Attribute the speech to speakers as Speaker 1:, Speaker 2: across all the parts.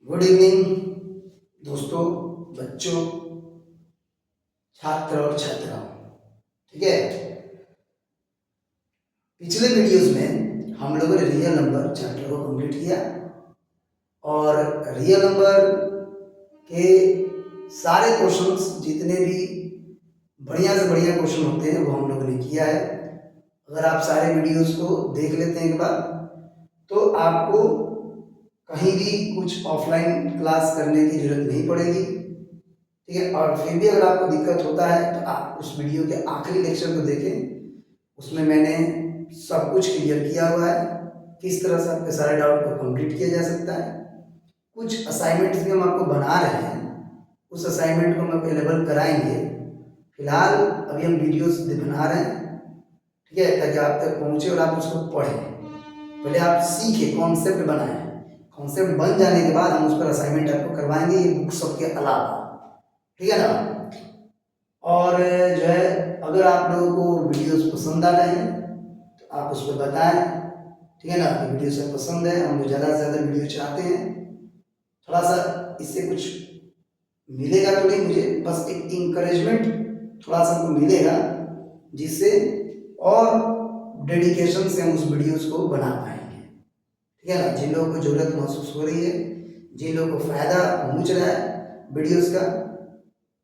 Speaker 1: Good evening दोस्तों, बच्चों, छात्र और छात्राओं। ठीक है, पिछले वीडियोस में हम लोगों ने रियल नंबर चैप्टर को कंप्लीट किया और रियल नंबर के सारे क्वेश्चंस जितने भी बढ़िया से बढ़िया क्वेश्चन होते हैं वो हम लोगों ने किया है। अगर आप सारे वीडियोस को देख लेते हैं एक बार तो आपको कहीं भी कुछ ऑफलाइन क्लास करने की जरूरत नहीं पड़ेगी। ठीक है, और फिर भी अगर आपको दिक्कत होता है तो आप उस वीडियो के आखिरी लेक्चर को देखें, उसमें मैंने सब कुछ क्लियर किया हुआ है, किस तरह से आपके सारे डाउट को कंप्लीट किया जा सकता है। कुछ असाइनमेंट्स भी हम आपको बना रहे हैं, उस असाइनमेंट को हम अवेलेबल कराएंगे। फिलहाल अभी हम वीडियोस बना रहे हैं, ठीक है, ताकि आप तक पहुंचे और आप उसको पढ़ें। पहले आप सीखें, कॉन्सेप्ट बनाएं, कॉन्सेप्ट बन जाने के बाद हम उस पर असाइनमेंट आपको करवाएंगे, ये बुक सबके अलावा। ठीक है ना। और जो है, अगर आप लोगों को वीडियोस पसंद आ रहे हैं तो आप उस पर बताएं। ठीक है ना, कि वीडियो सब पसंद है, हम लोग ज़्यादा से ज़्यादा वीडियो चाहते हैं। थोड़ा सा इससे कुछ मिलेगा तो नहीं, मुझे बस एक इंकरेजमेंट थोड़ा सा हमको मिलेगा, जिससे और डेडिकेशन से हम उस वीडियोस को बना पाएंगे। ठीक है ना। जिन लोगों को ज़रूरत महसूस हो रही है, जिन लोगों को फ़ायदा पहुंच रहा है वीडियोस का,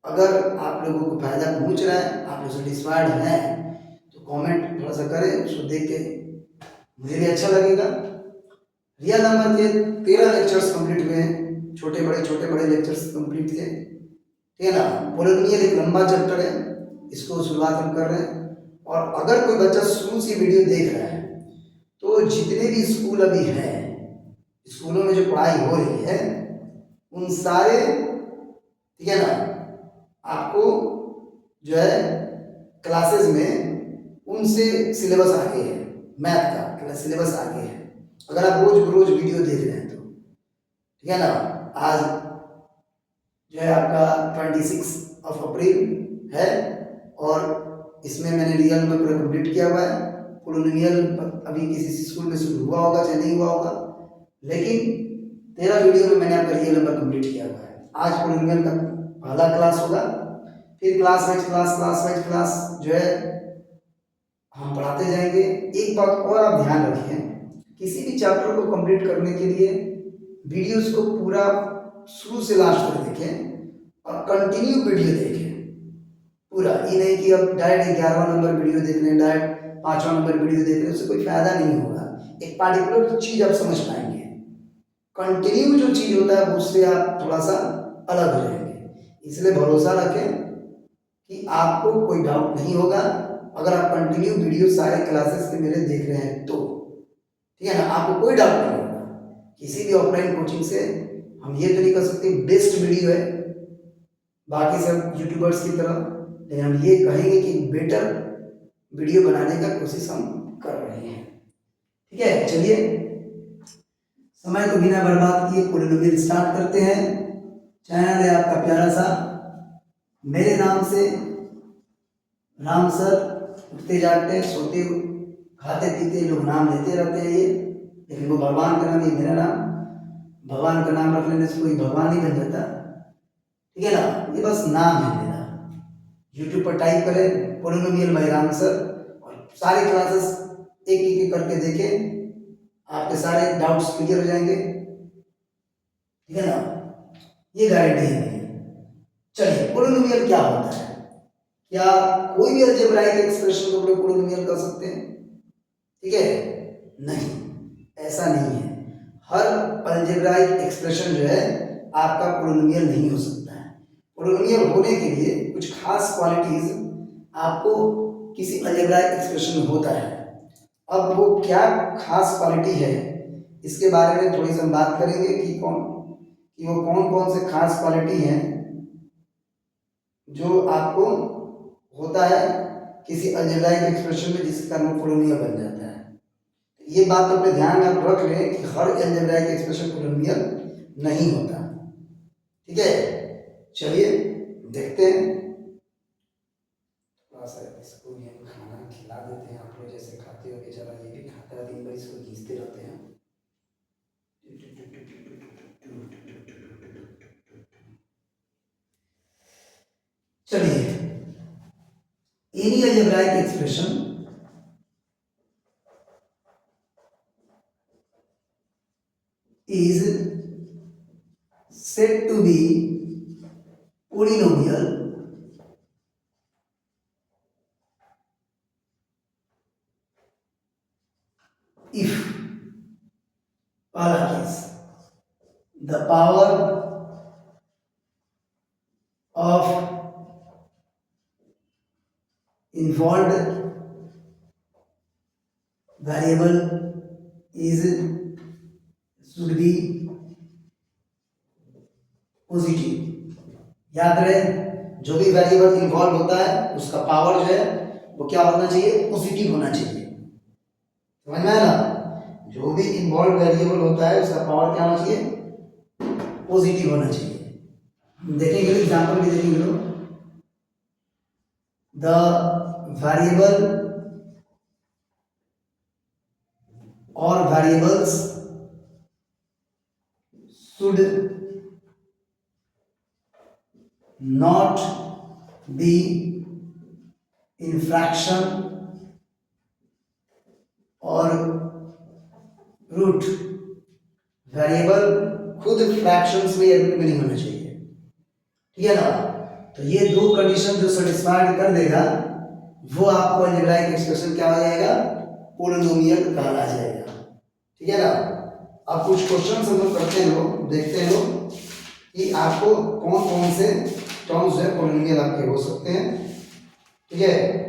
Speaker 1: अगर आप लोगों को फ़ायदा पहुंच रहा है, आप लोग सेटिस्फाइड हैं, तो कमेंट थोड़ा सा करें, उसको देख के मुझे भी अच्छा लगेगा। रियल नंबर के 13 लेक्चर्स कंप्लीट हुए हैं, छोटे बड़े लेक्चर्स कंप्लीट थे। ठीक है ना। पोलिनोमियल एक लंबा चैप्टर है, इसको शुरुआत हम कर रहे हैं। और अगर कोई बच्चा शुरू से वीडियो देख रहा है तो जितने भी स्कूल अभी हैं, स्कूलों में जो पढ़ाई हो रही है उन सारे, ठीक है ना, आपको जो है क्लासेस में उनसे सिलेबस आगे है, मैथ का सिलेबस आगे है। अगर आप रोज रोज वीडियो देख रहे हैं तो, ठीक है ना। आज जो है आपका 26 अप्रैल है और इसमें मैंने रियल नंबर पूरा कंप्लीट किया हुआ है। पोलिनोमियल अभी किसी स्कूल में शुरू हुआ होगा चाहे नहीं हुआ होगा, लेकिन 13 वीडियो में मैंने आपका रियल नंबर कंप्लीट किया हुआ है। आज पोलिनोमियल का पहला क्लास होगा, फिर क्लास वाइज क्लास जो है हम पढ़ाते जाएंगे। एक बात और आप ध्यान रखिए, किसी भी चैप्टर को कंप्लीट करने के लिए वीडियोस को पूरा शुरू से लास्ट तक देखें और कंटिन्यू वीडियो देखें पूरा। ये नहीं कि अब डायरेक्ट 11वां नंबर वीडियो देख रहे हैं, डायरेक्ट 5वां नंबर वीडियो देख रहे हैं, उससे कोई फायदा नहीं होगा। एक पार्टिकुलर चीज आप समझ पाएंगे, कंटिन्यू जो चीज होता है उससे आप थोड़ा सा अलग हो जाएंगे। इसलिए भरोसा रखें कि आपको कोई डाउट नहीं होगा अगर आप कंटिन्यू वीडियो सारे क्लासेस के मेरे देख रहे हैं तो। ठीक है ना, आपको कोई डाउट नहीं होगा। किसी भी ऑफलाइन कोचिंग से हम ये तो नहीं कर सकते बेस्ट वीडियो है बाकी सब यूट्यूबर्स की तरह, लेकिन हम ये कहेंगे कि बेटर वीडियो बनाने का कोशिश हम कर रहे हैं। ठीक है, चलिए समय को बिना बर्बाद किए पोलिनोमियल स्टार्ट करते हैं। चैनल है आपका प्यारा सा, मेरे नाम से राम सर। उठते जागते सोते खाते पीते लोग नाम लेते रहते हैं ये, लेकिन वो भगवान का नाम, ये मेरा नाम। भगवान का नाम रख लेने से कोई भगवान नहीं बन जाता। ठीक है ना, ये बस नाम है मेरा। यूट्यूब पर टाइप करें पोलिनोमियल बाय राम सर और सारे क्लासेस एक एक करके देखें, आपके सारे डाउट्स क्लियर हो जाएंगे। ठीक है ना, ये गारंटी है मेरी। चलिए, पोलिनोमियल क्या होता है? क्या कोई भी अलजेब्राइक एक्सप्रेशन को लोग पोलिनोमियल कर सकते हैं? ठीक है, नहीं, ऐसा नहीं है। हर अलजेब्राइक एक्सप्रेशन जो है आपका पोलिनोमियल नहीं हो सकता है। पोलिनोमियल होने के लिए कुछ खास क्वालिटीज आपको किसी अलजेब्राइक एक्सप्रेशन में होता है। अब वो क्या खास क्वालिटी है इसके बारे में थोड़ी सी हम बात करेंगे कि वो कौन कौन से खास क्वालिटी हैं जो आपको होता है किसी अलजेब्राइक एक्सप्रेशन में, जिसके कारण वो पोलिनोमियल बन जाता है। ये बात अपने ध्यान में आप रख लें कि हर अलजेब्राइक एक्सप्रेशन पोलिनोमियल नहीं होता। ठीक है, चलिए देखते हैं। थोड़ा सा इसको भी हम खाना खिला देते हैं, आप लोग जैसे खाते हो बेचारा ये भी खाता है, दिन भर इसको घींचते रहते हैं। चलिए, any algebraic expression is said to be polynomial if पहला case the power of involved variable is should be positive. याद रहे, जो भी वेरिएबल इन्वॉल्व होता है उसका पावर जो है वो क्या होना चाहिए, पॉजिटिव होना चाहिए। समझ में आया ना, जो भी इन्वॉल्व वेरिएबल होता है उसका पावर क्या होना चाहिए, पॉजिटिव होना चाहिए। हम देखेंगे, एग्जांपल भी देखेंगे लोग। द वेरिएबल और variables should not be in fraction और रूट। वेरिएबल खुद फ्रैक्शंस में या रूट में नहीं होना चाहिए, ठीक है ना। तो ये दो कंडीशन जो सेटिस्फाइड कर देगा वो आपको अलजेब्राइक एक्सप्रेशन क्या हो जाएगा, पोलिनोमियल कहा जाएगा, ठीक है ना। अब कुछ क्वेश्चन हम लोग करते हैं, लोग देखते हैं लोग कि आपको कौन कौन से टर्म्स जो है पोलिनोमियल आपके हो सकते हैं, ठीक है।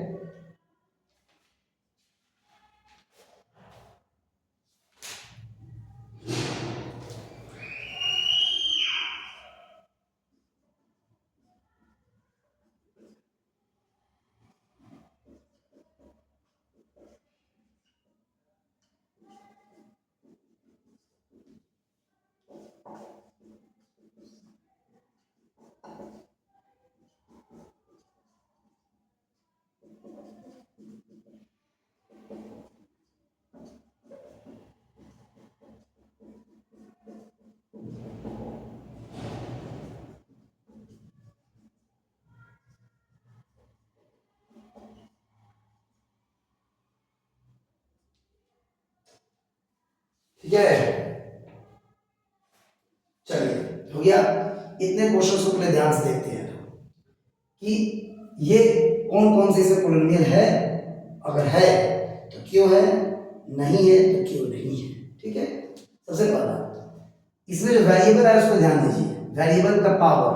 Speaker 1: ठीक है, चलिए हो गया। इतने क्वेश्चंस को पहले ध्यान से देखते हैं कि ये कौन कौन से इसमें पोलिनोमियल है, अगर है तो क्यों है, नहीं है तो क्यों नहीं है, ठीक है। सबसे पहला इसमें जो वेरिएबल है उस पर ध्यान दीजिए। वेरिएबल का पावर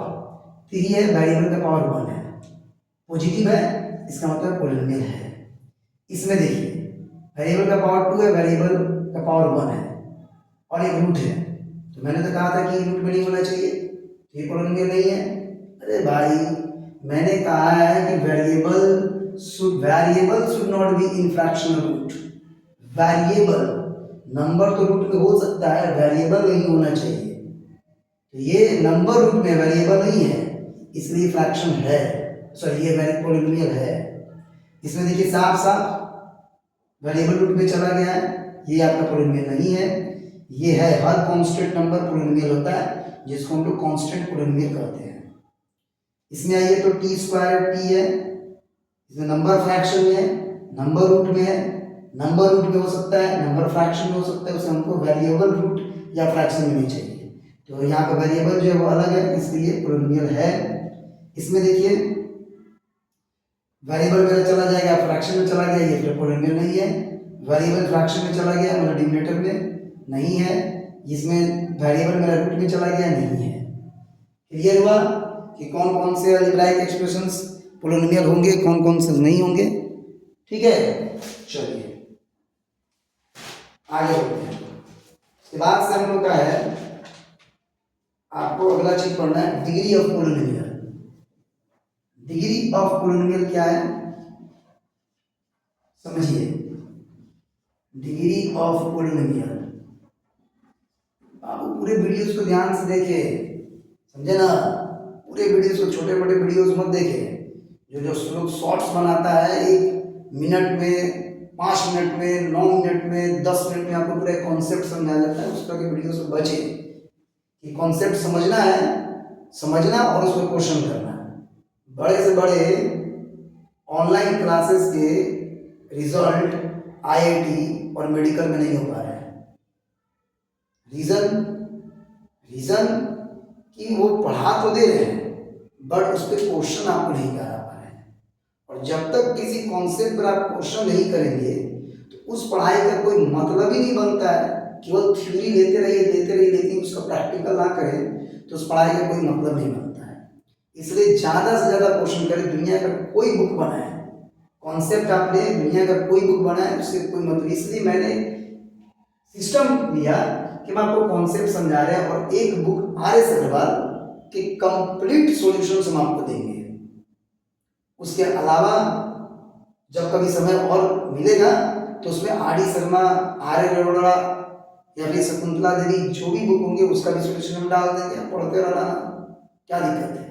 Speaker 1: 3 है, वेरिएबल का पावर 1 है, पॉजिटिव है, इसका मतलब पोलिनोमियल है। इसमें देखिए वेरिएबल का पावर 2 है, वेरिएबल का पावर 1 है और एक रूट है। तो मैंने तो कहा था कि रूट में नहीं होना चाहिए, तो ये पोलिनोमियल नहीं है। अरे भाई, मैंने कहा है कि variable should not be in fractional root. Variable number तो रूट में हो सकता है, वेरिएबल नहीं होना चाहिए। तो ये नंबर रूट में, वेरिएबल नहीं है, इसलिए फ्रैक्शन है, सॉरी ये पोलिनोमियल है। इसमें देखिए साफ साफ वेरिएबल रूट में चला गया है, ये आपका पोलिनोमियल नहीं है। ये है हर कांस्टेंट नंबर पोलिनोमियल होता है, जिसको हम लोग कांस्टेंट पोलिनोमियल कहते हैं। इसमें आइए तो टी स्क्वायर टी है, इसमें नंबर फ्रैक्शन में है, नंबर रूट में है। नंबर रूट में हो सकता है, नंबर फ्रैक्शन में हो सकता है, उसे हमको वेरिएबल रूट या फ्रैक्शन में नहीं चाहिए। तो यहाँ पे वेरिएबल जो है वो अलग है, इसलिए पोलिनोमियल है। इसमें देखिए वेरिएबल मेरा चला जाएगा फ्रैक्शन में चला गया, ये फिर पोलिनोमियल नहीं है। वेरिएबल फ्रैक्शन में चला गया मतलब डिनोमिनेटर में नहीं है। इसमें वेरिएबल मेरा रूट में चला गया, नहीं है। क्लियर हुआ कि कौन कौन से अलजेब्राइक एक्सप्रेशंस पोलिनोमियल होंगे, कौन कौन से नहीं होंगे, ठीक है। चलिए आगे बढ़ते हैं। इसके बाद से हम लोग का है, आपको अगला चीज पढ़ना है degree of polynomial. Degree of polynomial क्या है समझिए। डिग्री ऑफ पोलिनोमियल आप पूरे वीडियोस को ध्यान से देखे, समझे ना। पूरे वीडियोस को, छोटे मोटे वीडियोस मत देखे। जो लोग शॉर्ट्स बनाता है 1 मिनट में, 5 मिनट में, 9 मिनट में, 10 मिनट में आपको पूरा कॉन्सेप्ट समझा जाता है, उस तरह के वीडियो से बचे। कि कॉन्सेप्ट समझना है, समझना और उसको क्वेश्चन करना है, बड़े से बड़े ऑनलाइन क्लासेस के रिजल्ट आईआईटी और मेडिकल में नहीं हो पा रहे हैं। रीज़न रीज़न कि वो पढ़ा तो दे रहे हैं बट उस पर क्वेश्चन आपको नहीं करा पा रहे हैं। और जब तक किसी कॉन्सेप्ट पर आप क्वेश्चन नहीं करेंगे तो उस पढ़ाई का कोई मतलब ही नहीं बनता है। केवल थ्योरी लेते रहिए लेकिन उसका प्रैक्टिकल ना करें तो उस पढ़ाई का कोई मतलब नहीं बनता है। इसलिए ज़्यादा से ज़्यादा क्वेश्चन करें। दुनिया का कोई बुक बनाए, कॉन्सेप्ट आप ले, दुनिया का कोई बुक बनाए, उससे कोई मतलब। इसलिए मैंने सिस्टम लिया कि मैं आपको कॉन्सेप्ट समझा रहे हैं और एक बुक आर एस अग्रवाल के कंप्लीट सॉल्यूशंस हम आपको देंगे। उसके अलावा जब कभी समय और मिलेगा तो उसमें R D Sharma, R A Arora या फिर शकुंतला देवी जो भी बुक होंगे उसका भी सॉल्यूशन हम डाल देंगे। आप पढ़ते रहना, क्या दिक्कत है।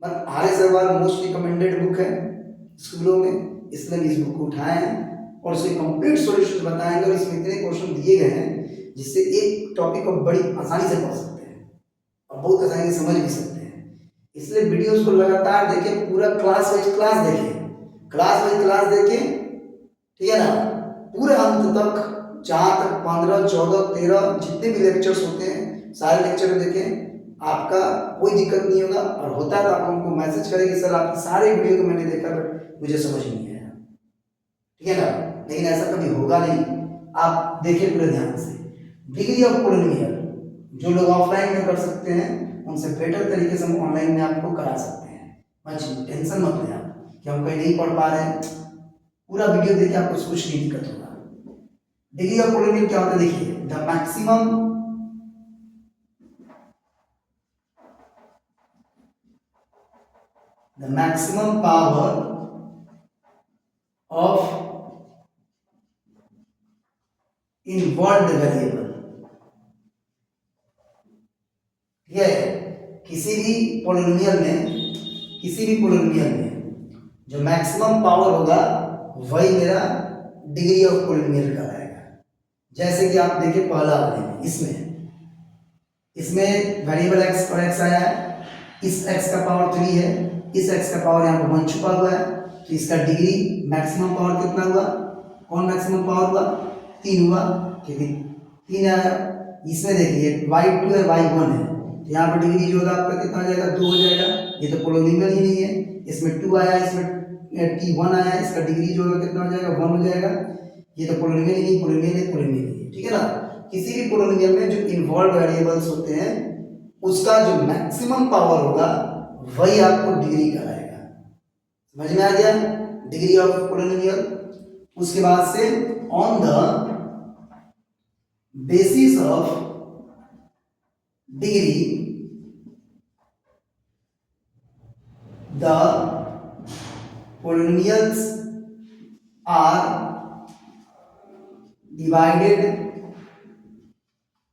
Speaker 1: मतलब R S Aggarwal most recommended book है स्कूलों में, इसलिए इस बुक को उठाए हैं और उसके कंप्लीट सॉल्यूशन बताएंगे। और इसमें इतने क्वेश्चन दिए गए हैं जिससे एक टॉपिक को बड़ी आसानी से पढ़ सकते हैं और बहुत आसानी से समझ भी सकते हैं। इसलिए वीडियोस को लगातार देखें, पूरा क्लास वाइज क्लास देखें, क्लास वाइज क्लास देखें, ठीक है ना, पूरे अंत तक, जहाँ तक 15, 14, 13 जितने भी लेक्चर्स होते हैं सारे लेक्चर देखें। आपका कोई दिक्कत नहीं होगा। और होता है तो आप हमको मैसेज करें कि सर आपके सारे वीडियो को मैंने देखा बट मुझे समझ नहीं आया, ठीक है ना। लेकिन ऐसा कभी होगा नहीं, आप देखें पूरे ध्यान से। डिग्री ऑफ पॉलिनोमियल जो लोग ऑफलाइन में कर सकते हैं उनसे बेटर तरीके से हम ऑनलाइन में आपको करा सकते हैं। बस टेंशन मत लें आप कि हम कहीं नहीं पढ़ पा रहे हैं, पूरा वीडियो देखिए, आपको कुछ नहीं दिक्कत होगा। डिग्री ऑफ पॉलिनोमियल क्या होता है देखिए, the maximum power of involved variable. ये किसी भी पॉलिनोमियल में जो मैक्सिमम पावर होगा वही मेरा डिग्री ऑफ पॉलिनोमियल कहलाएगा। जैसे कि आप देखिए पहला वाले में, इसमें वेरिएबल x और x आया है, इस x का पावर 3 है, इस x का पावर यहाँ पर 1 छुपा हुआ है, तो इसका डिग्री मैक्सिमम पावर कितना हुआ, कौन मैक्सिमम पावर हुआ, 3 हुआ, क्योंकि 3 आया। इसमें देखिए y2 है, y1 है, तो यहाँ पर डिग्री जो होगा आपका कितना हो जाएगा, 2 हो जाएगा। ये तो पॉलिनोमियल ही नहीं है, इसमें 2 आया, इसमें t1 आया, इसका डिग्री जो होगा कितना हो जाएगा, 1 हो जाएगा। ये तो पॉलिनोमियल ही नहीं, पॉलिनोमियल ही, ठीक है ना। किसी भी पॉलिनोमियल में जो इन्वॉल्व वेरिएबल्स होते हैं उसका जो मैक्सिमम पावर होगा वही आपको डिग्री कहलाएगा। समझ में आ गया, डिग्री ऑफ पॉलिनोमियल। उसके बाद से on the basis of degree the polynomials are divided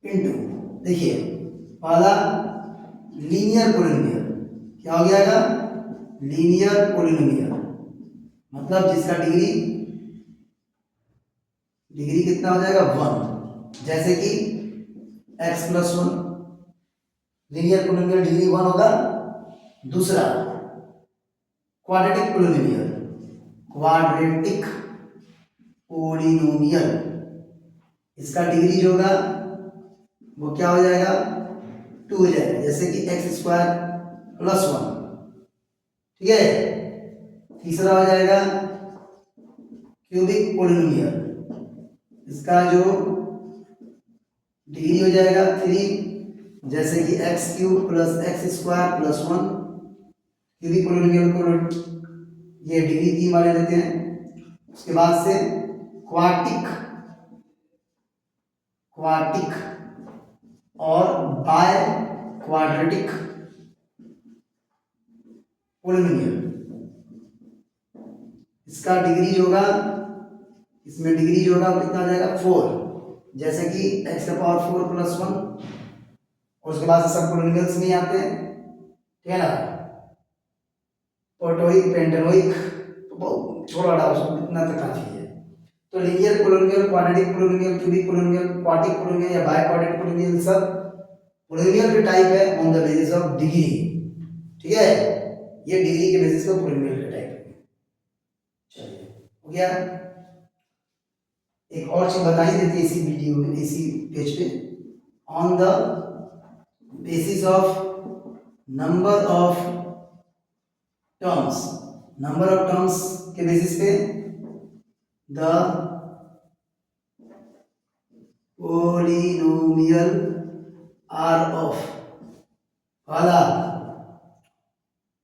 Speaker 1: into, देखिए पहला लीनियर पॉलिनोमियल, क्या हो गया, लीनियर पॉलिनोमियल मतलब जिसका डिग्री कितना हो जाएगा, 1। जैसे कि x + 1, लीनियर पॉलिनोमियल डिग्री 1 होगा। दूसरा क्वाड्रेटिक पोलिनोमियल, इसका डिग्री जो होगा वो क्या हो जाएगा, 2 हो जाएगा। जैसे कि x² + 1, ठीक है। तीसरा हो जाएगा क्यूबिक पोलिनोमियल, इसका जो डिग्री हो जाएगा 3, जैसे कि x³ + x² + 1। क्यूबिक पोलिनोमियल को ये डिग्री 3 वाले लेते हैं। उसके बाद से क्वार्टिक और बाय क्वाड्रेटिक पोलिनोमियल, इसका डिग्री जो होगा, इसमें डिग्री जो होगा कितना आ जाएगा, 4। जैसे कि x⁴ + 1। और उसके बाद से सब पोलिनोमियल्स नहीं आते हैं, ठीक है ना, ऑटोइक, पेंटानोइक, तो बहुत छोटा डाल, इतना तक काफी है। तो linear polynomial, quadratic polynomial, cubic polynomial, quartic polynomial या बाय क्वाड्रेटिक पोलिनोमियल सब पोलिनोमियल के टाइप है on the basis of degree, ठीक है। ये डिग्री के बेसिस पर पॉलिनोमियल का टाइप है। चलिए हो गया। एक और चीज बताई देती है इसी वीडियो में, इसी पेज पे, on the basis of number of terms, number of terms के बेसिस पे द पोलिनोमियल आर ऑफ वाला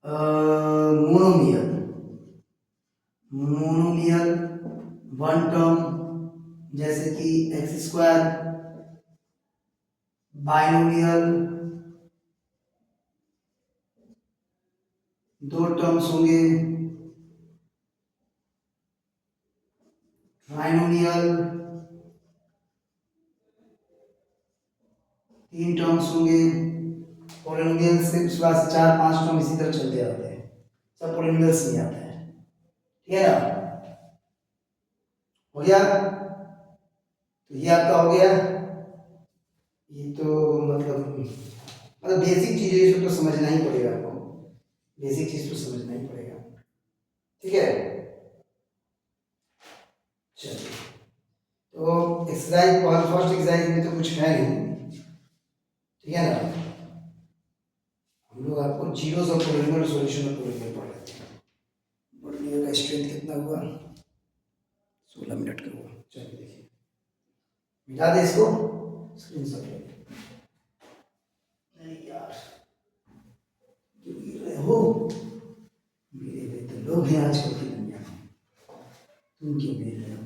Speaker 1: मोनोमियल, मोनोमियल वन टर्म जैसे कि एक्स स्क्वायर, बाइनोमियल दो टर्म्स होंगे, ट्राइनोमियल तीन टर्म्स होंगे, पॉलिनोमियल से उसके बाद 4-5 टर्म इसी तरह चलते रहते हैं, सब पॉलिनोमियल्स में आता है। ठीक है ना, हो गया। तो ये आपका हो गया। ये तो मतलब बेसिक चीजें ये सब तो समझना ही पड़ेगा आपको, बेसिक चीज तो समझना ही पड़ेगा। ठीक है, चलिए तो एक्सरसाइज फर्स्ट एक्सरसाइज में तो कुछ है नहीं, ठीक है ना। हम लोग आपको जीरोस और पॉलिनोमियल सॉल्यूशन और पॉलिनोमियल पढ़ लेते हैं। पॉलिनोमियल का स्ट्रेंथ कितना हुआ, 16 मिनट का हुआ। चलिए देखिए, मिटा दे इसको, स्क्रीनशॉट ले। नहीं यार, क्यों गिर रहे हो, मेरे पे तो लोग हैं आजकल की दुनिया में, तुम क्यों गिर रहे हो।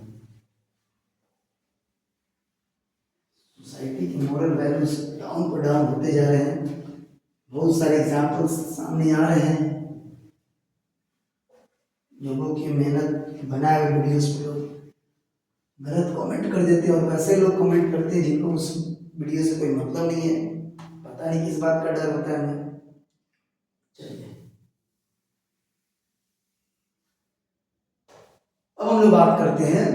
Speaker 1: सोसाइटी की मॉरल वैल्यूज डाउन पर डाउन होते जा रहे हैं। बहुत सारे एग्जाम्पल्स सामने आ रहे हैं, लोगों की मेहनत बनाए हुए वीडियोस पे लोग गलत कमेंट कर देते हैं, और वैसे लोग कमेंट करते हैं जिनको उस वीडियो से कोई मतलब नहीं है, पता नहीं किस बात का डर होता है हमें। चलिए अब हम लोग बात करते हैं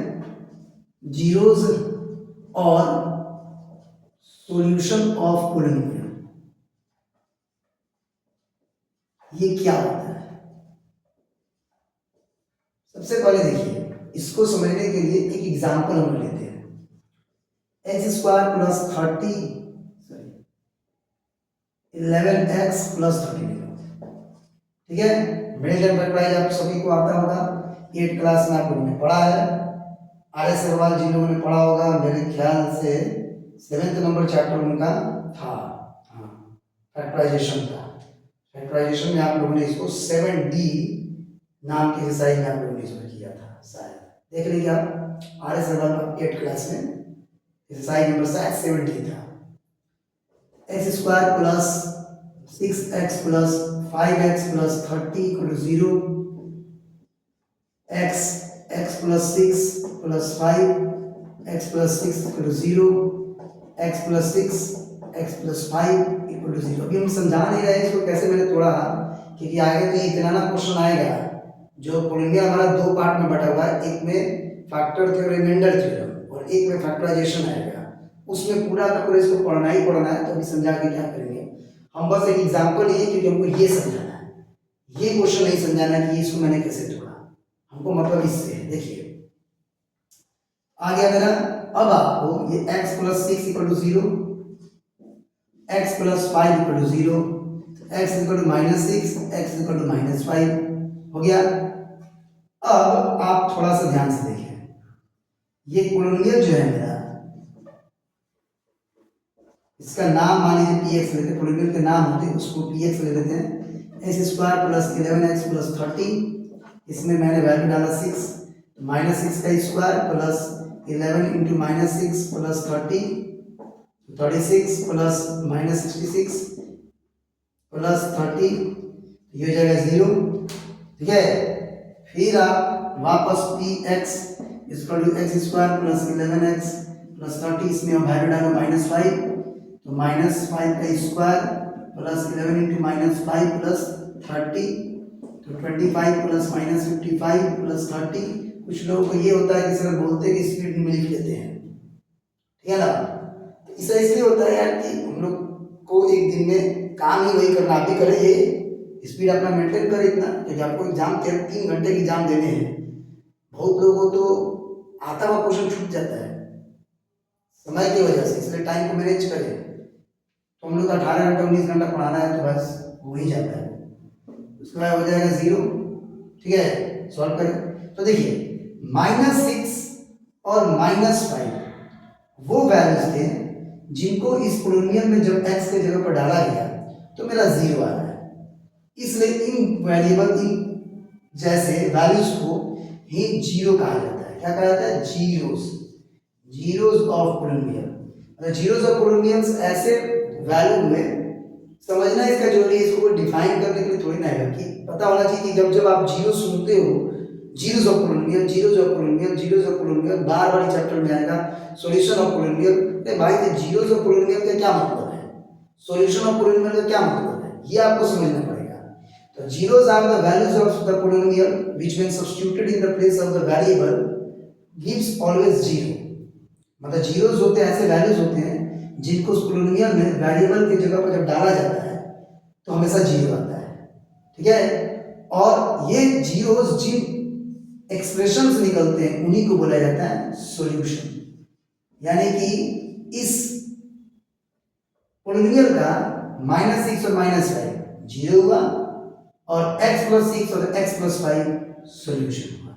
Speaker 1: जीरोस और सॉल्यूशन ऑफ पॉलिनोमियल। ये क्या होता है, सबसे पहले देखिए, इसको समझने के लिए एक एग्जांपल हम लेते हैं। X square plus 11x plus 30, ठीक है। मिडिल टर्म फैक्टराइज आप सभी को आता होगा, 8 क्लास में आप लोगों ने पढ़ा है। आर एस अग्रवाल जिन लोगों ने पढ़ा होगा, मेरे ख्याल से 7th नंबर चैप्टर उनका था, हाँ फैक्टराइजेशन था। फैक्टराइजेशन में आप लोगों ने इसको 7D नाम के एक्सरसाइज में आप लोगों ने इसको किया था, शायद देख लीजिए आप। आर एस अग्रवाल 8 क्लास में एक्सरसाइज नंबर शायद 70 था। X square plus 6x plus 5x plus 30 equal to 0, x plus 6 plus 5 x plus 6 equal to 0, x plus 6 x plus 5 equal to 0। अभी हम समझा नहीं रहे इसको कैसे मैंने तोड़ा, क्योंकि आगे तो इतना ना क्वेश्चन आएगा। जो पॉलिनोमियल हमारा 2 पार्ट में बटा हुआ है, एक में फैक्टर थ्योरम, रिमाइंडर थ्योरम, और एक में फैक्टराइजेशन आएगा। उसमें पूरा का पूरा इसको पढ़ना ही पढ़ना है, तो अभी समझा के क्या करेंगे हम, बस एक एग्जांपल ये क्योंकि हमको ये समझाना है, ये क्वेश्चन नहीं समझाना है कि इसको मैंने कैसे तोड़ा, हमको मतलब इससे देखिए आ गया मेरा। अब आपको ये x plus 6 equal to 0, x plus 5 equal to 0, x equal to -6, x equal to -5 हो गया। अब आप थोड़ा सा ध्यान से देखिए, ये पॉलिनोमियल जो है मेरा, इसका नाम मान लीजिए px लेते हैं, पॉलिनोमियल के नाम होते हैं उसको px ले लेते हैं। X square plus 11x plus 30, इसमें मैंने वैल्यू डाला 6, -6 का square plus 11 into -6 plus 30, 36 plus -66 plus 30, ये हो जाएगा 0, ठीक है। फिर आप वापस px equal to x square plus 11x plus 30, इसमें हम वैल्यू डालो -5, तो -5 का स्क्वायर प्लस 11 इंटू -5 प्लस 30, तो 25 प्लस -55 प्लस 30। कुछ लोगों को ये होता है कि सर बोलते कि स्पीड में लिख लेते हैं, ठीक है ना। तो ऐसा इसलिए होता है यार कि हम लोग को एक दिन में काम ही वही करना, आप भी करें ये स्पीड अपना मेंटेन करें इतना, क्योंकि आपको एग्जाम 3 घंटे की एग्जाम देने हैं। बहुत लोगों को तो आता हुआ क्वेश्चन छूट जाता है समय की वजह से, इसलिए टाइम को मैनेज करें। तो हम लोग 18 घंटा 19 घंटा पढ़ाना है तो बस हो ही जाता है। उसके बाद हो जाएगा 0, ठीक है, सॉल्व करें। तो देखिए -6 और -5 वो वैल्यूज थे जिनको इस पोलिनोमियल में जब x के जगह पर डाला गया तो मेरा 0 आ रहा है। इसलिए इन वेरिएबल इन जैसे वैल्यूज को ही 0 कहा जाता है। क्या कहा जाता है? Zeros of polynomial. Zeros of polynomials ऐसे वैल्यू हुए, समझना इसका जरूरी है। इसको डिफाइन करने के लिए थोड़ी ना है कि पता होना चाहिए कि जब आप जीरो सुनते हो, zeros of polynomial, zeros of polynomial, zeros of polynomial, bar bar chapter में आएगा सॉल्यूशन ऑफ पोलिनोमियल। अरे भाई ये जीरोस ऑफ पोलिनोमियल का क्या मतलब है, सॉल्यूशन ऑफ पोलिनोमियल का क्या मतलब है, ये आपको समझना पड़ेगा। तो zeros are the values of the polynomial which when substituted in the place of the variable gives always 0। मतलब जीरोस होते हैं ऐसे वैल्यूज होते हैं जिनको उस पोलिनोमियल में वेरिएबल की जगह पर जब डाला जाता है तो हमेशा 0 आता है, ठीक है। और ये जीरोस जिन एक्सप्रेशंस निकलते हैं उन्हीं को बोला जाता है सॉल्यूशन। यानी कि इस पोलिनोमियल का -6 और -5 0 हुआ और x + 6 और x + 5 सॉल्यूशन हुआ।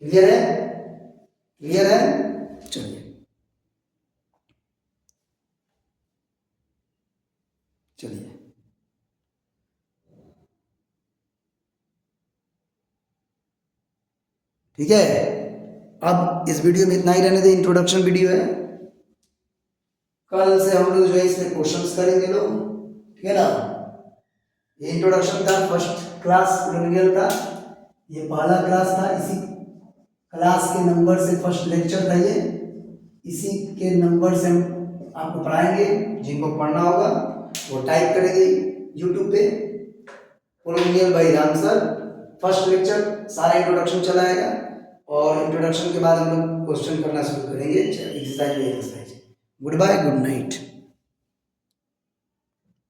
Speaker 1: क्लियर है? क्लियर है? चलिए चलिए ठीक है। अब इस वीडियो में इतना ही रहने दे, इंट्रोडक्शन वीडियो है। कल से हम लोग जो है इसमें क्वेश्चंस करेंगे लोग, ठीक है ना। ये इंट्रोडक्शन था फर्स्ट क्लास पोलिनोमियल का, ये पहला क्लास था। इसी क्लास के नंबर से फर्स्ट लेक्चर था ये, इसी के नंबर से हम आपको पढ़ाएंगे। जिनको पढ़ना होगा वो टाइप करेंगे यूट्यूब पे polynomial by Ram sir. First lecture सारा इंट्रोडक्शन चलाएगा और इंट्रोडक्शन के बाद हम लोग क्वेश्चन करना शुरू करेंगे, exercise. Goodbye, good night.